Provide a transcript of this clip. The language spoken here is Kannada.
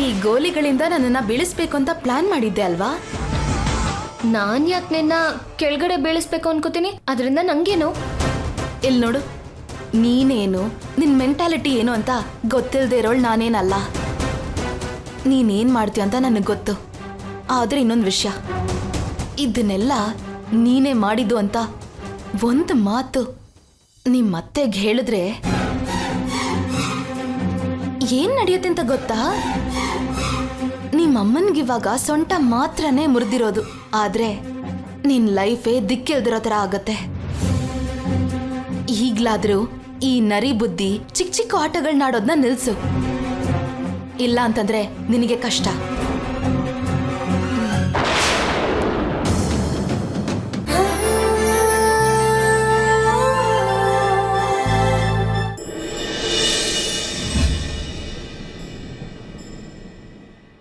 ಈ ಗೋಲಿಗಳಿಂದ ನನ್ನನ್ನ ಬೀಳಿಸ್ಬೇಕು ಅಂತ ಪ್ಲಾನ್ ಮಾಡಿದ್ದೆ ಅಲ್ವಾ? ನಾನ್ ಯಾಕೆ ನಿನ್ನ ಕೆಳಗಡೆ ಬೀಳಿಸ್ಬೇಕು ಅನ್ಕೋತೀನಿ? ಅದರಿಂದ ನಂಗೇನು? ಇಲ್ಲಿ ನೋಡು, ನೀನೇನು ನಿನ್ ಮೆಂಟಾಲಿಟಿ ಏನು ಅಂತ ಗೊತ್ತಿಲ್ಲದೆ ಇರೋಳು ನಾನೇನಲ್ಲ. ನೀನೇನ್ ಮಾಡ್ತೀಯ ಅಂತ ನನಗೆ ಗೊತ್ತು. ಆದ್ರೆ ಇನ್ನೊಂದು ವಿಷಯ, ಇದನ್ನೆಲ್ಲ ನೀನೇ ಮಾಡಿದ್ದು ಅಂತ ಒಂದು ಮಾತು ನಿಮ್ಮತ್ತೆಗೆ ಹೇಳಿದ್ರೆ ಏನ್ ನಡೆಯುತ್ತೆ ಅಂತ ಗೊತ್ತಾ? ನಿಮ್ಮಮ್ಮನ್ಗಿವಾಗ ಸೊಂಟ ಮಾತ್ರನೇ ಮುರಿದಿರೋದು, ಆದ್ರೆ ನಿನ್ ಲೈಫೇ ದಿಕ್ಕಿಲ್ದಿರೋ ಥರ ಆಗತ್ತೆ. ಈಗ್ಲಾದ್ರೂ ಈ ನರಿ ಬುದ್ಧಿ ಚಿಕ್ಕ ಚಿಕ್ಕ ಆಟಗಳನ್ನಾಡೋದನ್ನ ನಿಲ್ಸು. ಇಲ್ಲ ಅಂತಂದ್ರೆ ನಿನಗೆ ಕಷ್ಟ.